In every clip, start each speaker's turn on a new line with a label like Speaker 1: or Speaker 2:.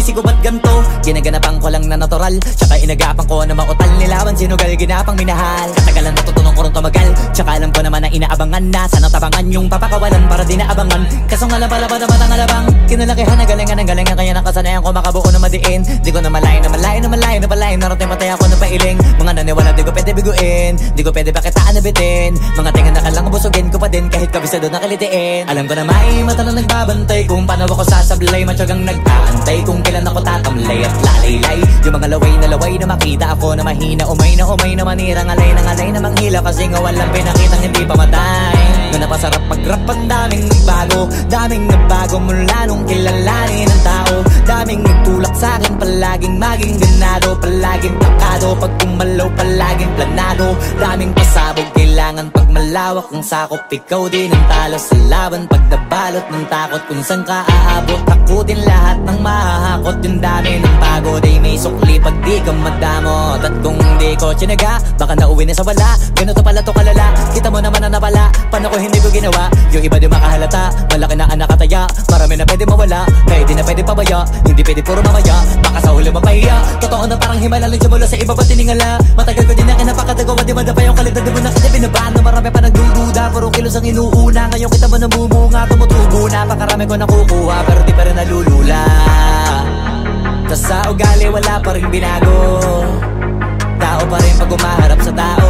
Speaker 1: sinisisi ko ba't ganto? Ginaganapan ko lang na natural, tsaka inagapan ko na mautal nilaban. Sinugal ginapang minahal, katagalan natutunan ko rin tumagal. Tsaka alam ko naman na inaabangan na sana tabangan yung papakawalan para di naabangan. Kaso nga lang pala ba naman ang alabang kinalakihan na galingan kaya nakasanayan ko makabuo na madiin. Di ko na malayo na malayo na malayo na palayo. Narating matay ako na pailing. Mga naniwala di ko pwede biguin, di ko pwede bakitaan na bitin. Mga tingan na kalang busugin ko pa din kahit kabisado na kalitiin. Alam ko na may mata na nagbabantay kung paano ako sasablay. Matyagang nag-aantay kung kailan ako tatamlay at lalaylay. Yung mga laway na makita ako na mahina. Umay na manirang alay na manghila. Kasi nga walang pinakitang hindi pa matay. Na napasarap mag-rap ang daming nagbago mula nung kilalanin ang tao. Daming nagtulak sa'kin palaging maging ganado. Palaging plakado pag kumalaw palaging planado. Daming pasabog kailangan pag malawak ang sakop. Ikaw din ang talo sa laban pag nabalot ng takot. Kung saan ka aabot takutin lahat ng mahahakot. Yung dami ng pagod ay may sukli pag di ka madamot. At kung di ko tsinaga baka nauwi na sa wala. Ganito pala to kalala, kita mo naman na napala. Paano ko hindi ko ginawa, yung iba di makahalata. Malaki na anak kataya, marami na pwede mawala. Kaya di na pwede pabaya, hindi pwede puro mamaya. Baka sa huli mapahiya, totoo na parang himala lang simula sa iba ba tiningala. Matagal ko din na kinapakatagawa, di madapa yung kalidad. Di mo na kita binabaan na marami pa nagdududa. Puro kilos ang inuuna, ngayon kita mo namumunga. Tumutubo na, pakarami ko nakukuha pero di pa rin nalulula. Tas sa ugali wala pa rin binago. Tao pa rin pag umaharap sa tao.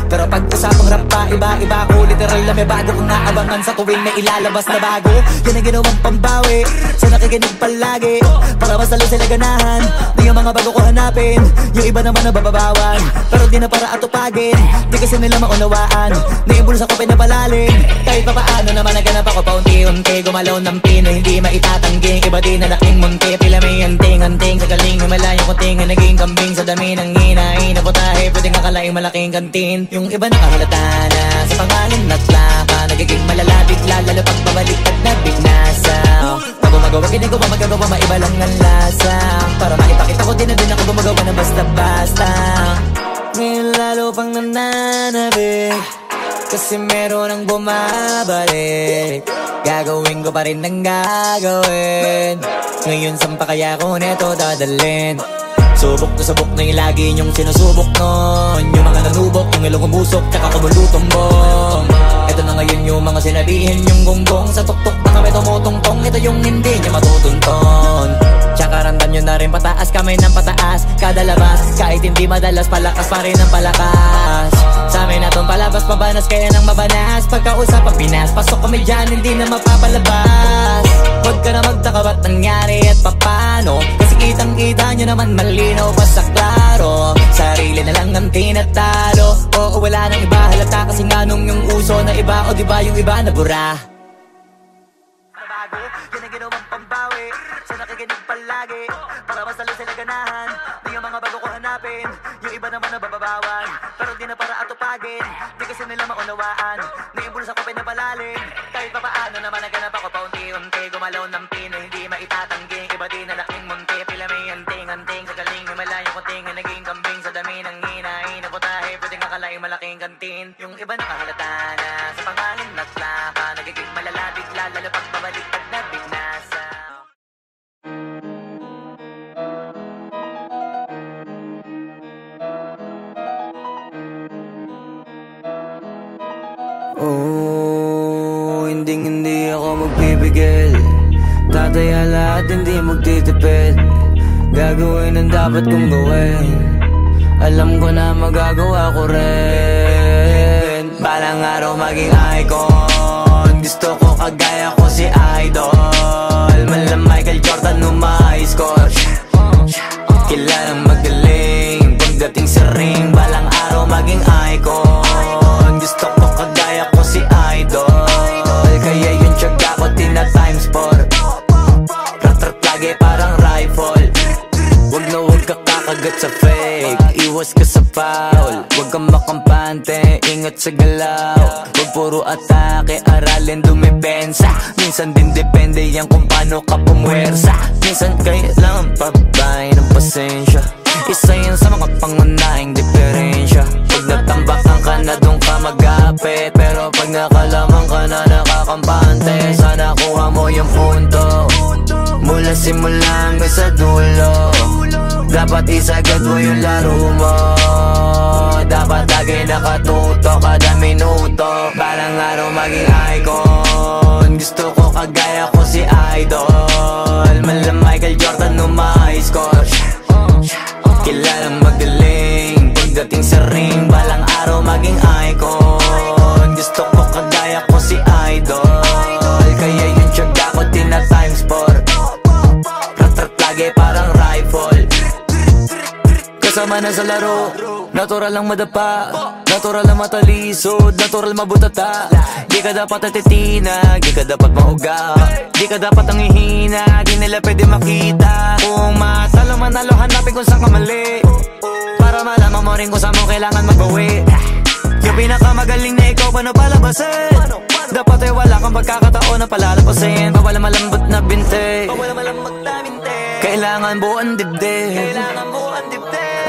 Speaker 1: Pero pag usapang rap pa, iba ko. Literal na may bago kong naabangan sa tuwing may ilalabas na bago. Yan ang ginawang pambawi sa nakikinig palagi para mas lalo sila ganahan. Di yung mga bago ko hanapin, yung iba naman nababawan. Pero di na para atupagin, di kasi nila maunawaan. Naimbulsa ko pinapalalim, kahit pa paano naman naganap ako paunti-unti. Gumalaw ng pino, hindi maitatanggi. Iba di na laking munti, pila may anting-anting. Sa galing himalayang kunting na naging kambing. Sa dami ng hinahin na putahe, pwedeng akalaing malaking kantin. Yung iba nakahalata na sa pangalan at plaka. Nagiging malalapit lalo pag babaliktad na bignasa. Pag gumagawa ginagawa magagawa maiba lang ang lasa. Para maipakita ko din na din ako gumagawa na basta-basta. Ngayon lalo pang nananabik kasi meron ang bumabalik. Gagawin ko pa rin ang gagawin. Ngayon saan pa kaya ko neto dadalhin? Subok na yung lagi niyong sinusubok nun. Yung mga nanubok, yung ilong umusok, tsaka kumulutumbong. Ito na ngayon yung mga sinabihin yung gonggong. Sa tuktok na kami tumutungtong, ito yung hindi niya matutunton. Tsaka ramdam nyo na rin pataas, kamay ng pataas. Kada labas, kahit hindi madalas, palakas pa rin ang palakas. Sa amin na tong palabas, pabanas kaya nang mabanas. Pagkausap ang Pinas, pasok kami dyan, hindi na mapapalabas. Huwag ka na magtaka ba't nangyari at papano. Kasi kitang-kita nyo naman malinaw pa sa klaro. Sarili na lang ang tinatalo. Oo, wala nang iba halata kasi nga nung yung uso na iba. O diba yung iba na bura. Nabago, yan ang ginawang pambawi sa nakikinig palagi para mas lalo sila ganahan. Di yung mga bago ko hanapin, yung iba naman nababawan. Pero di na para atupagin, di kasi nila maunawaan. Naimbulsa ko pinapalalim, kahit pa paano naman naganap ako paunti-unti. Gumalaw ng pino, hindi maitatanggi. Iba di na laking munti, pila may anting-anting. Sa galing himalayang kunting na naging kambing. Sa dami ng hinahin na putahe, pwedeng akalaing malaking kantin. Yung iba nakahalata na sa pangalan at plaka. Nagiging malalapit lalo pag babaliktad na bignasa. Oh, hindi ako magpipigil. Tataya lahat, hindi magtitipid. Gagawin ang dapat kong gawin. Alam ko na magagawa ko rin. Balang araw maging icon. Gusto ko kagaya ko si Idol. Mala Michael Jordan nung ma-high score. Kilalang magaling pagdating sa ring. Balang araw maging icon. Gusto ko kagaya ko si Idol. Kaya yung tiyaga ko tina times 4. Rat-rat lagi parang rifle. Wag na wag ka kakagat sa fake. Iwas ka sa foul. Wag kang makampante, ingat sa galaw. Wag puro atake, aralin dumipensa. Minsan din depende yan kung paano ka pumwersa. Minsan kailangan pabay ng pasensya. Isa yan sa mga pangunahing diferensya. Pag natambakan ka na doon ka mag-apit. Pero pag nakalaman ka na nakakampante, sana kuha mo yung punto.
Speaker 2: mula simula hanggang sa dulo. Dapat isagad mo yung laro mo, dapat lagi nakatuto kada minuto. Balang araw maging icon, gusto ko kagaya ko si Idol. Mala Michael Jordan no may score, kilalang magaling pagdating sa ring. Balang araw maging icon, gusto ko kagaya ko si Idol. Kaya yung tiyaga ko tina times 4, rat-rat lagi parang rifle. Kasama na sa laro, natural lang madapa, natural lang matalisod, natural mabutata. Di ka dapat natitinag, di ka dapat mauga, di ka dapat ang ihina, di nila pwede makita. Kung matalo manalo, hanapin kung saan ka mali, para malaman mo rin kung saan mo kailangan magbawi. Yung pinakamagaling na ikaw, paano palabasin? Dapat ay wala kang pagkakataon na palalapasin. Bawal malambot na binte, kailangan buuan dibdib,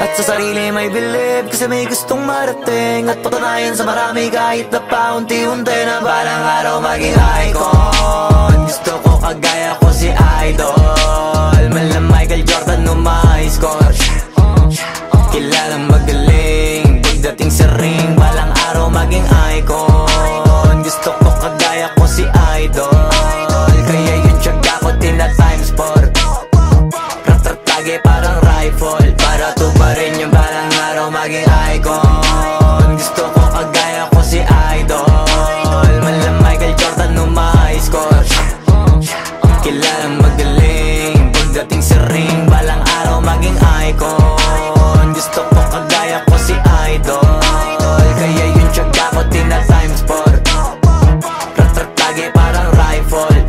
Speaker 2: at sa sarili may believe, kasi may gustong marating at patunayan sa marami kahit na paunti-unti. Na balang araw maging icon, gusto ko kagaya ko si Idol. Mala Michael Jordan no may score, kilalang magaling pagdating sa ring. Balang araw maging icon, gusto ko kagaya ko si Idol. Kaya yung tiyaga ko tina times 4, rat-rat lagi parang rifle, para tuparin yung balang araw maging icon. Gusto ko kagaya ko si Idol. Mala Michael Jordan no may score, kilalang magaling pagdating sa ring. Balang araw maging icon, gusto ko kagaya ko si Idol. Kaya yung tiyaga ko tina times 4, rat-rat lagi parang rifle.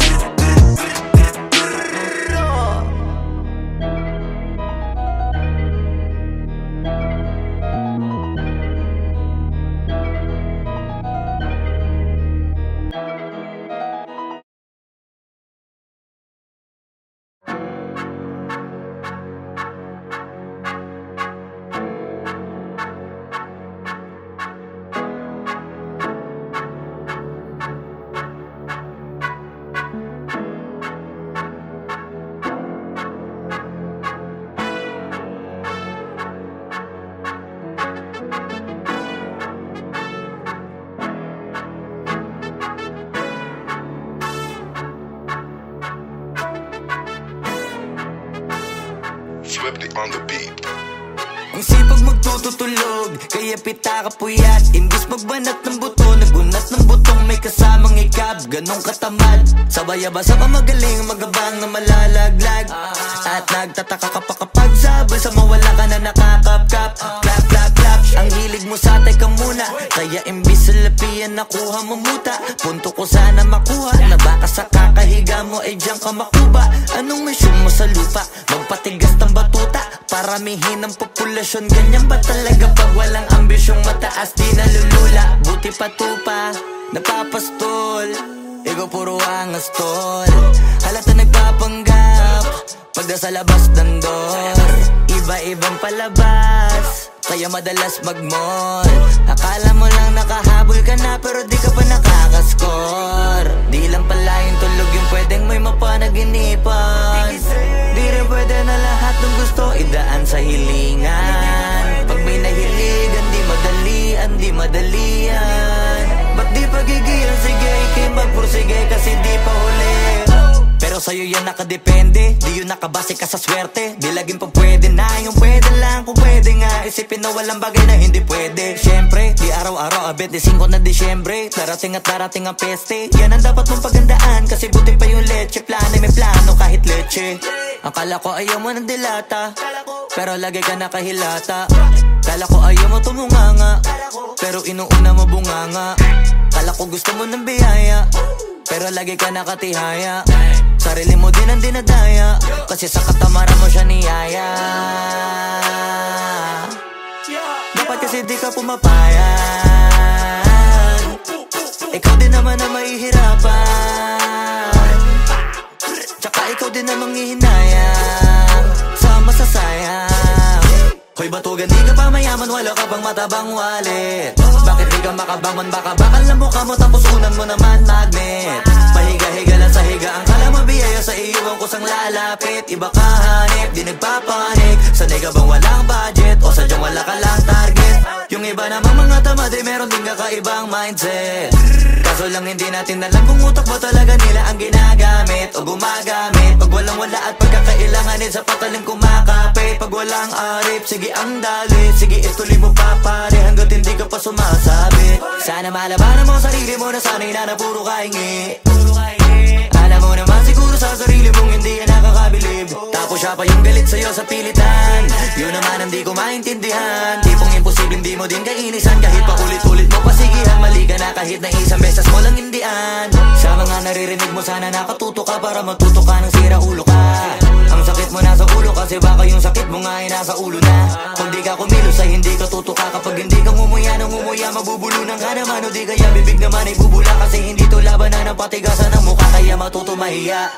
Speaker 3: Swifty on the beat.
Speaker 2: Ang sipag magtututulog, kaya pita ka puyat. Imbis magbanat ng buto, nagunat ng butong may kasamang ikab. Ganong katamad, sabay-abasa pa magaling, magabang na malalaglag. At nagtataka ka pa kapag sabay sa mawala ka na nakakapkap. Clap, clap, clap, ang hilig mo sa teka muna, kaya imbis sa lapian nakuha mo muta. Punto ko sana makuha, na baka sa kakahiga mo ay diyan ka makuba. Anong mission mo sa lupa? Magpatigas ng batuta, paramihin ang populasyon. Ganyan ba talaga pag walang ambisyong mataas? Di nalulula, buti patupa, napapastol. Ikaw puro angas tol, halata nagpapanggap pag nasa labas ng door. Iba-ibang palabas, kaya madalas mag-mall. Akala mo lang nakahabol ka na, pero di ka pa nakakascore. Di lang pala yung tulog yung pwedeng may mapanaginipan. Di rin pwede na lahat ng gusto idaan sa hilingan. Pag may nahiligan, di madalian, di madalian. Ba't di pagigilan? Sige, ikay magpursige kasi di pa huli. Pero sa'yo yan nakadepende, di yun nakabase ka sa swerte. Di laging pa pwede na, yung pwede lang kung pwede nga. Isipin na walang bagay na hindi pwede. Siyempre, di araw-araw, 25 na Disyembre. Darating at darating ang peste, yan ang dapat mong pagandaan. Kasi buti pa yung leche, plano may plano kahit leche. Akala ko ayaw mo ng dilata, pero lagi ka nakahilata. Kala ko ayaw mo tumunganga, pero inuuna mo bunganga. Kala ko gusto mo ng biyaya, pero lagi ka nakatihaya. Sarili mo din ang dinadaya, kasi sa katamaran mo siya niyaya. Dapat kasi di ka pumapayag, ikaw din naman na mahihirapan. Tsaka ikaw din na manghihinayang sa masasayang. Hoy batugan, di ka pa mayaman, wala ka pang matabang wallet. Bakit di ka makabangon, baka bakal na mukha mo tapos unan mo naman magnet. Pahiga-higa lang sa higa, ang kala mabiyaya sa iyo ang kusang lalapit. Iba ka hanip, di nagpapanik. Sanay ka bang walang budget o sadyang wala ka lang target? Yung iba namang mga tamad ay meron din kakaibang mindset. Kaso lang hindi natin alam kung utak ba talaga nila ang ginagamit o gumagamit. Pag walang wala at pagkakailanganin sa patalim kumakapit. Pag walang arip, sige ang dali, sige ituloy mo pa pare hanggat hindi ka pa sumasabi. Sana malabanan mo sarili mo na sanay na puro kahingi. Alam mo naman siguro sa sarili mong hindi yan nakakabilib. Tapos siya pa yung galit sa'yo sa pilitan. Yun naman ang di ko maintindihan. Tipong imposible hindi mo din kainisan. Kahit pa ulit-ulit mo pasigihan, mali ka na kahit na isang beses mo lang hindian. Sa mga naririnig mo sana nakatuto ka para matuto ka ng sira ulo ka. Ang sakit mo nasa ulo kasi baka yung sakit mo nga ay nasa ulo na. Kung di ka kumilos ay hindi ka tutuka. Kapag hindi ka ngumuya ng ngumuya, mabubulunan ka naman. O di kaya bibig naman ay bubula. Kasi hindi to labanan ng patigasan ng mukha, kaya matuto mahiya.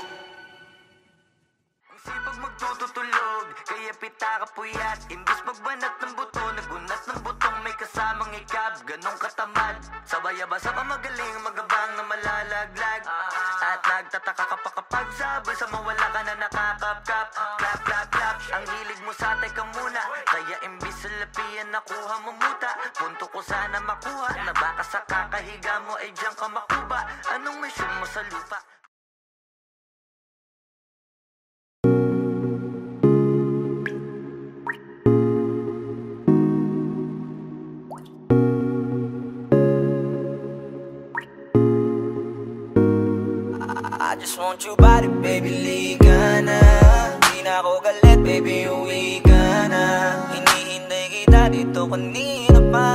Speaker 2: Sipag magtututulog, kaya pita ka puyat. Imbis magbanat ng buto, nagunat ng butong may kasamang ikab. Ganong katamad, sabay-abasa pa magaling, magabang na malalaglag. At nagtataka ka pa kapag sabay sa mawala ka na nakakapkap. Clap, clap, clap, ang hilig mo sa teka muna. Kaya imbis sa lapian nakuha mo muta. Punto ko sana makuha, na baka sa kakahiga mo ay diyan ka makuba. Anong mission mo sa lupa?
Speaker 1: I just want your body, baby, liga na. Di na ako galit, baby, uwi ka na. Hinihintay kita dito kanina pa.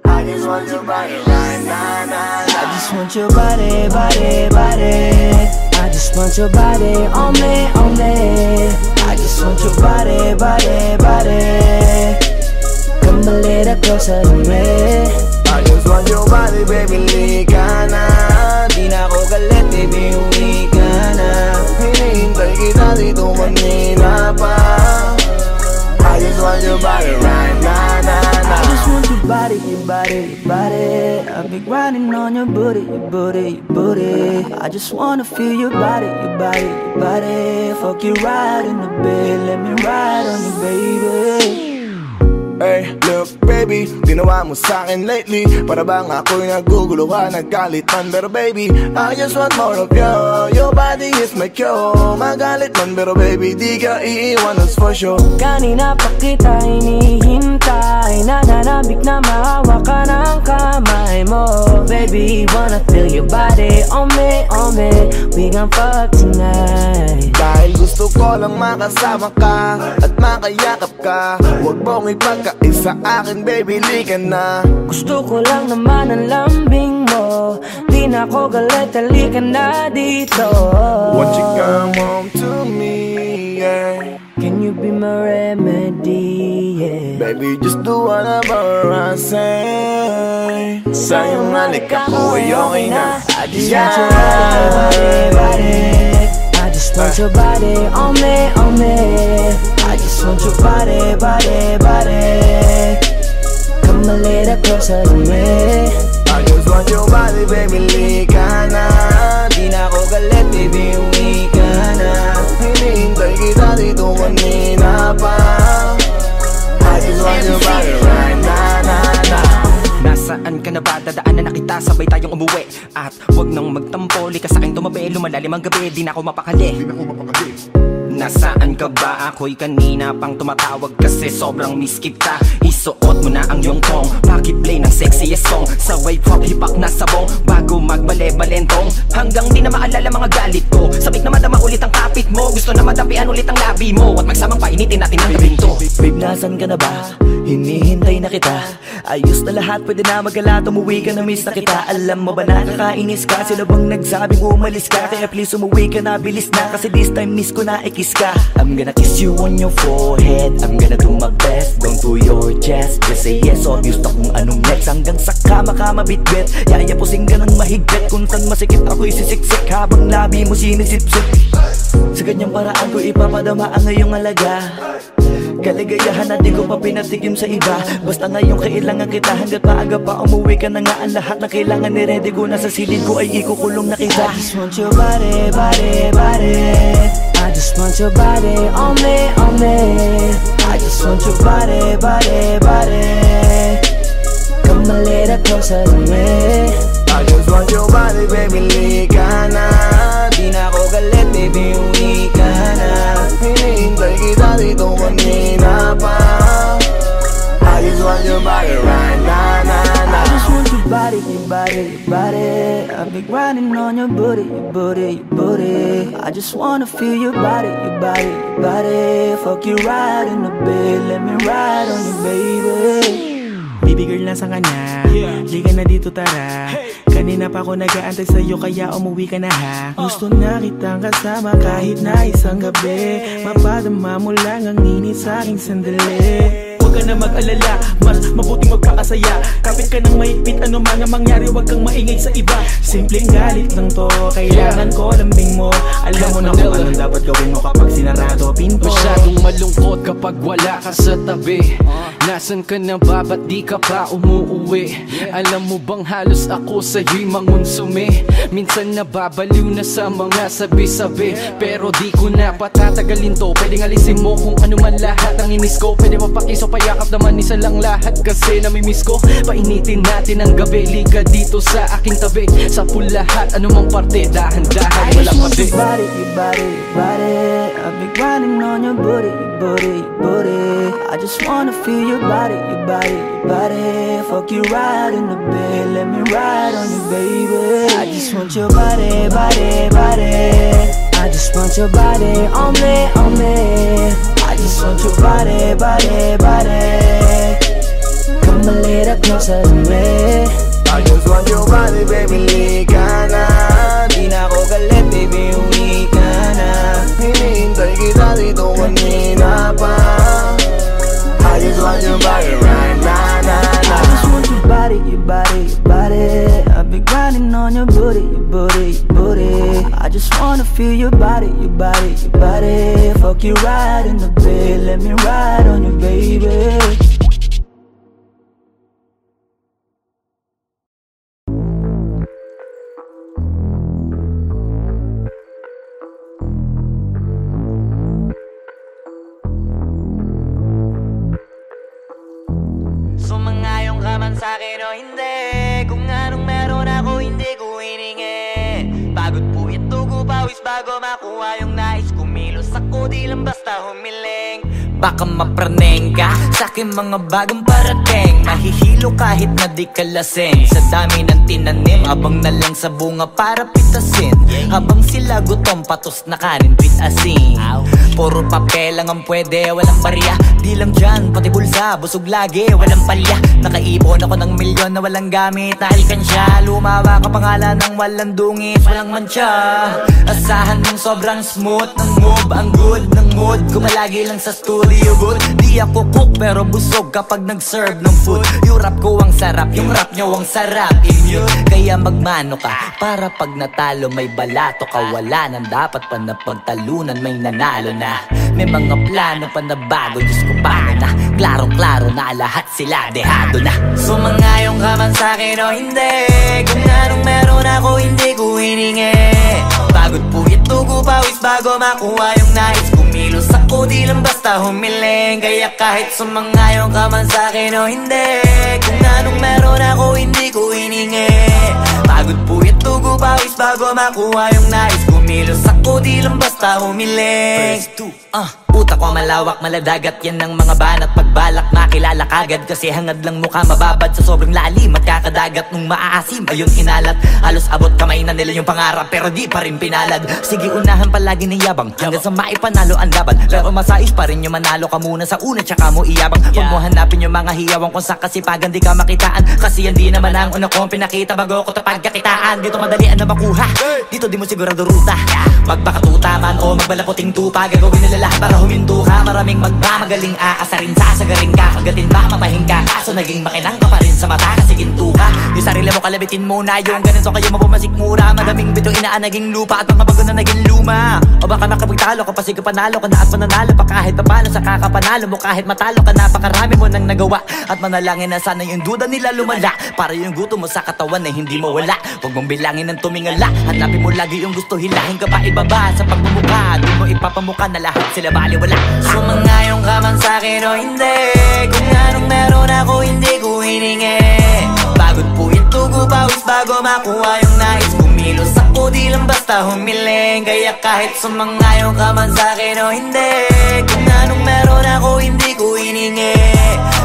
Speaker 4: I just want your body right now, nah, nah.
Speaker 5: I just want your body, body, body. I just want your body on me, on me. I just want your body, body, body. Come a little closer to me.
Speaker 4: I just want your body, baby, liga na.
Speaker 5: Di na ako galit, baby, uwi ka na.
Speaker 4: Hinihintay kita dito kanina pa. I just want your body right now, nah, nah.
Speaker 5: I just want your body, your body, your body. I've been grinding on your booty, your booty, your booty. I just wanna feel your body, your body, your body. Fuck you right in the bed, let me ride on you, baby.
Speaker 4: Hey, look baby, ginawa mo sa'kin lately. Para bang ako'y nagugulo ka, naggalit man. Pero baby, I just want more of you. Your body is my cure. Magalit man pero baby, di ka iiwan, that's for sure.
Speaker 5: Kanina pa kita hinihintay, nananabik na mahawa ka ng kamay mo. Baby, wanna feel your body on me, on me. We gon' fuck tonight.
Speaker 4: Dahil gusto ko lang makasama ka at makayakap ka. Huwag mong ipagkaisa akin, baby, lika na.
Speaker 5: Gusto ko lang naman ang lambing mo. Di na ako galit, halika na dito.
Speaker 4: Won't you come home to me, yeah.
Speaker 5: Can you be my remedy, yeah.
Speaker 4: Baby, just do whatever I say. Sa'yong halik ako ay okay na.
Speaker 5: I just want your body, body. I just want your body on me, on me. I just want your body, body, body. Come a little closer to me.
Speaker 4: I just want your body, baby, lika na.
Speaker 5: Di na ako galit, baby, uwi ka na.
Speaker 4: Hinihintay kita dito kanina pa. I just want your body right now, nah, nah.
Speaker 1: Nasaan ka na ba? Dadaanan na kita, sabay tayong umuwi. At wag nang magtampo, lika sa'kin tumabi. Lumalalim ang gabi, di na ako mapakali. Nasaan ka ba? Ako'y kanina pang tumatawag kasi sobrang miss kita. Isuot mo na ang iyong tong, pakiplay ng sexiest song. Sa wave hop, hipak na sabong, bago magbale-balentong. Hanggang di na maalala mga galit ko. Sabik na madama ulit ang kapit mo. Gusto na madapian ulit ang labi mo. At magsamang painitin natin ang gabing to.
Speaker 5: Babe, nasan ka na ba? Hinihintay na kita. Ayos na lahat, pwede na magala. Umuwi ka na, miss na kita. Alam mo ba nakakainis ka? Sila bang nagsabing umalis ka? Kaya please umuwi ka na, bilis na. Kasi this time miss ko na ikis ka. I'm gonna kiss you on your forehead. I'm gonna do my best, down to your chest. Just say yes, obvious na kung anong next. hanggang sa kama ka mabitbit. Yayapusing ka ng mahigpit, kung saan masikip ako'y sisiksik habang labi mo sinisipsip. Sa ganyang paraan ko ipapadama ang iyong alaga, kaligayahan na di ko pa pinatikim sa iba. Basta ngayon kailangan kita, hanggat maaga pa umuwi ka na nga. Ang lahat na kailangan ni-ready ko na sa silid ko ay ikukulong na kita.
Speaker 6: I just want your body, body, body. I just want your body on me, on me. I just want your body, body, body. Come a little closer to me.
Speaker 4: I just want your body, baby, lika na.
Speaker 2: Di na ako galit, baby, uwi ka na.
Speaker 4: Hinihintay kita dito kanina pa. I just want your body right now, na, na.
Speaker 6: I just want your body, your body, your body. I've been grinding on your booty, your booty, your booty. I just wanna feel your body, your body, your body. Fuck you right in the bed, let me ride on you, baby.
Speaker 7: Baby girl, nasa ka na? Di ka na dito, tara. Kanina pa ako nag-aantay sa'yo, kaya umuwi ka na ha. Gusto na kitang kasama kahit na isang gabi. Mapadama mo lang ang init sa'king sandali. Huwag ka na mag-alala, mas mabuting magpakasaya. Kapit ka ng mahigpit, ano man ang mangyari, huwag kang maingay sa iba. Simpleng galit lang to, kailangan ko lambing mo. Alam mo na kung anong dapat gawin mo kapag sinarado pinto.
Speaker 8: Masyadong malungkot kapag wala ka sa tabi. Nasaan ka na ba, ba't di ka pa umuuwi? Alam mo bang halos ako sa'yo'y mangonsume. Minsan nababaliw na sa mga sabi-sabi, pero di ko na patatagalin to. Pwedeng alisin mo kung ano man lahat ang inis ko. Pwede mapakiso, payakap naman isa lang lahat, kasi namimiss ko. Painitin natin ang gabi, liga dito sa aking tabi. Sa full lahat, anumang parte, dahan-dahan, walang pati.
Speaker 6: Your body, your body, your body. I've been grinding on your booty, your booty, your booty. I just wanna feel your body, your body, your body. Fuck you right in the bed, let me ride on you, baby. I just want your body, body, body. I just want your body on me, on me. I just want your body, body, body. Come a little closer to me.
Speaker 4: I just want your body, baby, lika na.
Speaker 2: Di na ako galit, baby, uwi ka na.
Speaker 4: Hinihintay kita dito kanina pa. I just want your body right now, na, na.
Speaker 6: I just want your body, your body, your body. I've been grinding on your booty, your booty, your booty. I just wanna feel your body, your body, your body. Fuck you right in the bed, let me ride on you, baby.
Speaker 2: Sumangayong ka man sa'kin o hindi, kung anong meron ako hindi ko hiningi. Pagod po ito ko pawis bago makuha yung nais. Kumilos ako di lang basta humiling. Baka mapraneng ka sa'kin mga bagong parating. Mahihilo kahit na di ka lasing. Sa dami ng tinanim, abang na lang sa bunga para pitasin. Habang sila gutom, patos na kanin, pitasin. Puro papel lang ang pwede, walang barya. Di lang dyan, pati bulsa, busog lagi, walang palya. Nakaipon ako ng milyon na walang gamit na alkansya. Lumawa ka pangalan ng walang dungis, walang mancha. Asahan mong sobrang smooth ng move, ang good ng mood. Kumalagi lang sa studio booth. Di ako cook pero busog kapag nag-serve ng food. Yung rap ko ang sarap, yung rap nyo ang sarap. Immune, kaya magmano ka para pag natalo may balato ka. Wala nang dapat pa na pagtalunan, may nanalo na. May mga plano pa na bago, Diyos ko paano na. Klarong-klaro na lahat sila, dehado na. Sumangayong ka man sa'kin o hindi, kung anong meron ako hindi ko hiningi. Pagod po ito ko pawis bago makuha yung nais. Kumilos ako di lang basta humiling. Kaya kahit sumangayong ka man sa'kin o hindi, kung anong meron ako hindi ko hiningi. Pagod po ito ko pawis bago makuha yung nais. Kumilos ako di lang basta humiling. Utak ko malawak, maladagat yan ng mga banat. Pagbalak makilala kagad kasi hangad lang mukha mababad sa sobrang lalim at kakadagat nung maaasim. Ayun inalat, halos abot kamay na nila yung pangarap pero di pa rin pinalad. Sige unahan palagi ng yabang hanggang sa maipanalo ang laban. Pero masais pa rin yung manalo ka muna sa una tsaka mo iyabang. Huwag mo hanapin yung mga hiyawang kung sa kasipagan di ka makitaan. Kasi yan di naman ang una kong pinakita bago ko tapagkakitaan. Dito madalian na makuha, dito di mo sigurado ruta. Magpakatuta,
Speaker 1: man o magbalaputing tupa, gagawin nila lahat para huminto ka. Maraming magmamagaling aasarin, sasagaring ka, kagatin ba matahin ka, kaso naging makinang ka pa rin sa mata kasi ginto ka. Yung sarili mo kalabitin muna, yung ganito kayo mapumasik mura. Madaming bito inaan naging lupa at mga bago na naging luma. O baka makapagtalo ka pa, sige panalo ka na at mananalo pa kahit papalo sa kakapanalo mo. Kahit matalo ka, napakarami mo nang nagawa. At manalangin na sana yung duda nila lumala, para yung gutom mo sa katawan ay hindi mawala. Huwag mong bilangin ng tumingala, hanapin mo lagi yung gusto, hilahin ka pa ibaba. Sa pagmumukha, di mo ipapamukha na lahat sila baliwala. Sumangayong ka man sa'kin o hindi, kung anong meron ako hindi ko hiningi. Pagod po ito, gupawis bago makuha yung nais. Kumilos ako, di lang basta humiling. Kaya kahit sumangayong ka man sa'kin o hindi, kung anong meron ako hindi ko hiningi.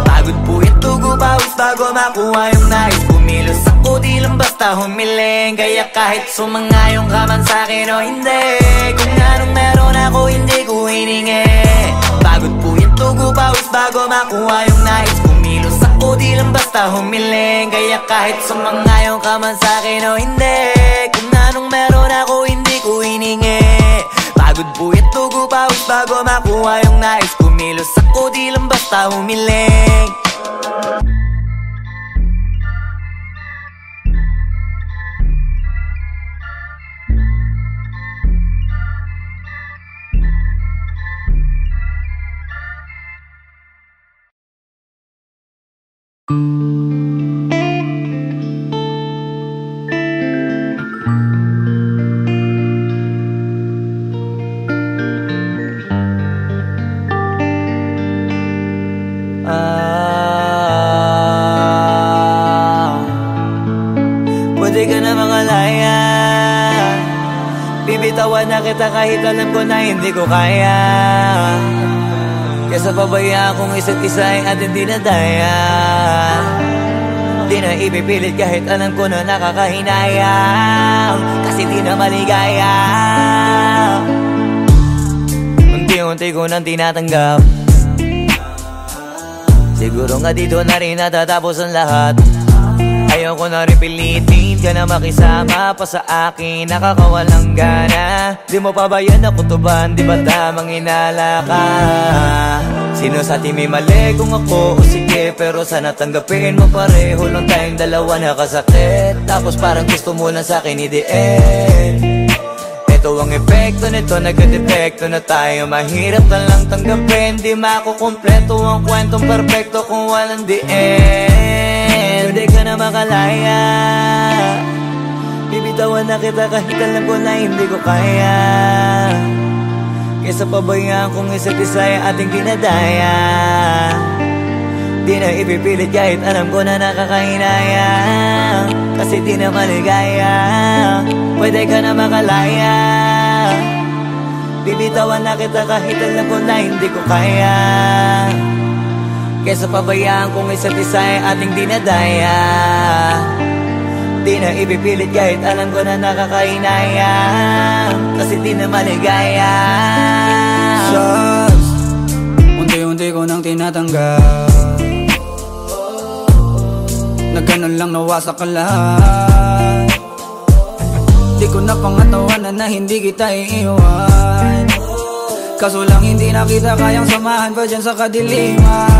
Speaker 1: Pagod po ito, gupawis bago makuha yung nais. Kumilos ako, di lang basta humiling. Kaya kahit sumangayong ka man sa'kin o hindi, kung anong meron ako hindi ko hiningi. Pagod po ito, gupawis bago makuha yung nais. Kumilos ako, di lang basta humiling. Kaya kahit sumangayong ka man sa'kin o hindi, kung anong meron ako hindi ko hiningi. Pagod po ito, gupawis bago makuha yung nais. Kumilos ako, di lang basta humiling. Pwede ka na mangalaya, bibitawan na kita kahit alam ko na hindi ko kaya. Kesa pabayaan kung isa't isa ay ating dinadaya. Di na ipipilit kahit alam ko na nakakahinayang, kasi di na maligaya. Unti-unti ko nang tinatanggap, siguro nga dito na rin natatapos ang lahat. Ayaw ko na rin pilitin ka na makisama pa sa akin, nakakawalang gana. Di mo pa ba yan nakutuban, di ba tamang inala ka? Sino sa atin may mali kung ako o sige, pero sana tanggapin mo pareho lang tayong dalawa nakasakit. Tapos parang gusto mo lang sa akin i-end. Ito ang epekto nito, nagka-depekto na tayo. Mahirap na lang tanggapin, di makukumpleto ang kwentong perfecto kung walang the end. Pwede ka na makalaya, bibitawan na kita kahit alam ko na hindi ko kaya. Kesa pabayaan kung isa't isa ay ating dinadaya. Di na ipipilit kahit alam ko na nakakahinaya, kasi di na maligaya. Pwede ka na makalaya, bibitawan na kita kahit alam ko na hindi ko kaya. Kesa pabayaan kung isa't isa ay ating dinadaya. Di na ipipilit kahit alam ko na nakakahinaya, kasi di na maligaya.
Speaker 9: Shots, unti-unti ko nang tinatanggap, nagganon lang nawasak ka lahat. Di ko na pangatawanan na hindi kita iiwan, kaso lang hindi na kita kayang samahan pa dyan sa kadiliman.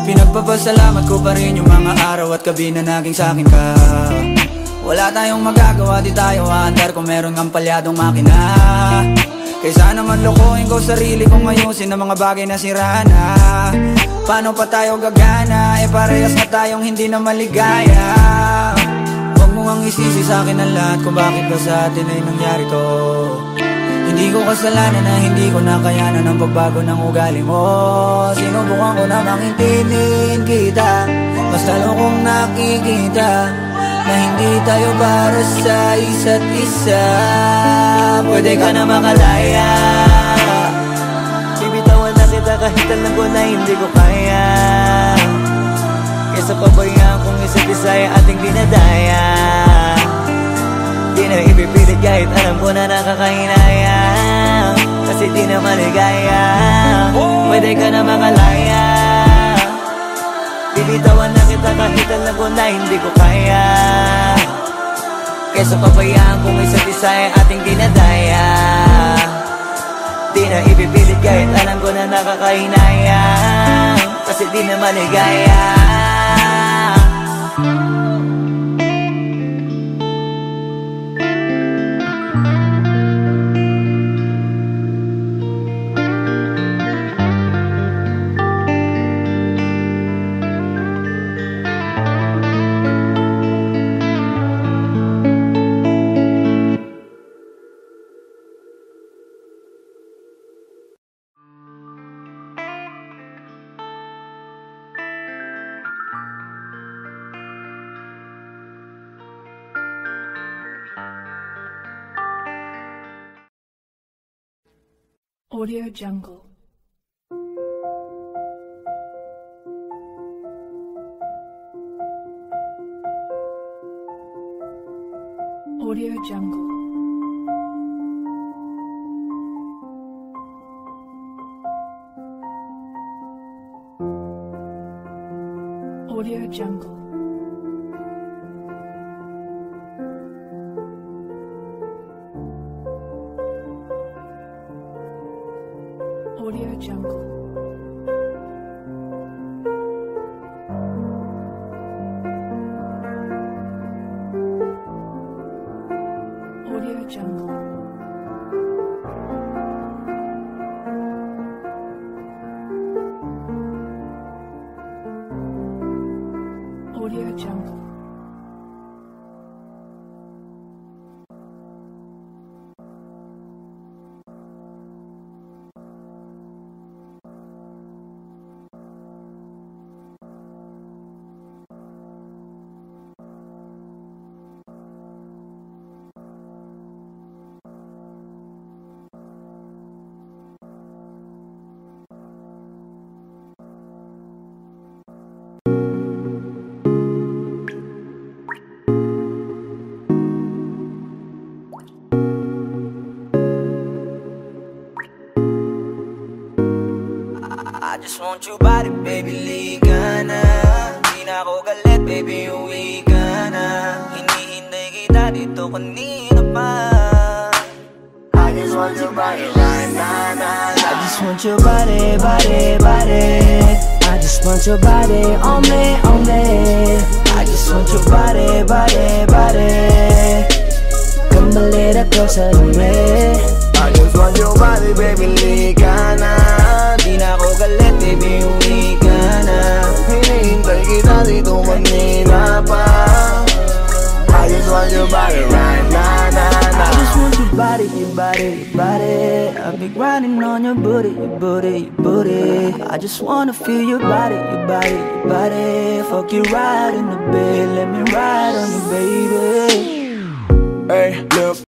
Speaker 9: Pinagpapasalamat ko pa rin yung mga araw at gabi na naging sa'kin ka. Wala tayong magagawa, di tayo aandar kung meron kang palyadong makina. Kaysa naman lokohin ko sarili kong ayusin ang mga bagay na sira na. Paano pa tayo gagana, parehas na tayong hindi na maligaya. Huwag mo ang isisi sa'kin ang lahat kung bakit ba sa atin ay nangyari to. Hindi ko kasalanan na hindi ko nakayanan ang pagbago ng ugali mo. Sinubukan ko na makintindihin kita, mas lalo kong nakikita na hindi tayo para sa isa't isa.
Speaker 1: Pwede ka na makalaya, bibitawan na kita kahit alam ko na hindi ko kaya. Kesa pabayaan kung isa't isa ay ating dinadaya. Di na ipipilit kahit alam ko na nakakahinaya, kasi di na maligaya. Pwede ka na makalaya, bibitawan na kita kahit alam ko na hindi ko kaya. Kesa pabayaan kung isa't isa ay ating dinadaya.
Speaker 5: Di na ipipilit kahit alam ko na nakakahinayang, kasi di na maligaya.
Speaker 10: Audio Jungle. Audio Jungle. Audio Jungle. Audio Jungle. Audio Jungle. Audio Jungle.
Speaker 5: I just want your body, baby, liga na. Di na ako galit, baby, uwi ka na. Hinihintay kita dito kanina pa.
Speaker 4: I just want your body right now, nah, nah.
Speaker 6: I just want your body, body, body. I just want your body on me, on me. I just want your body, body, body. Come a little closer to me.
Speaker 4: I just want your body, baby, liga na.
Speaker 5: Di na ako galit, baby, uwi ka na.
Speaker 4: Hinihintay kita dito kanina pa. I just want your body right now, nah, nah.
Speaker 6: I just want your body, your body, your body. I've been grinding on your booty, your booty, your booty. I just wanna feel your body, your body, your body. Fuck you right in the bed, let me ride on you, baby.
Speaker 4: Hey, look.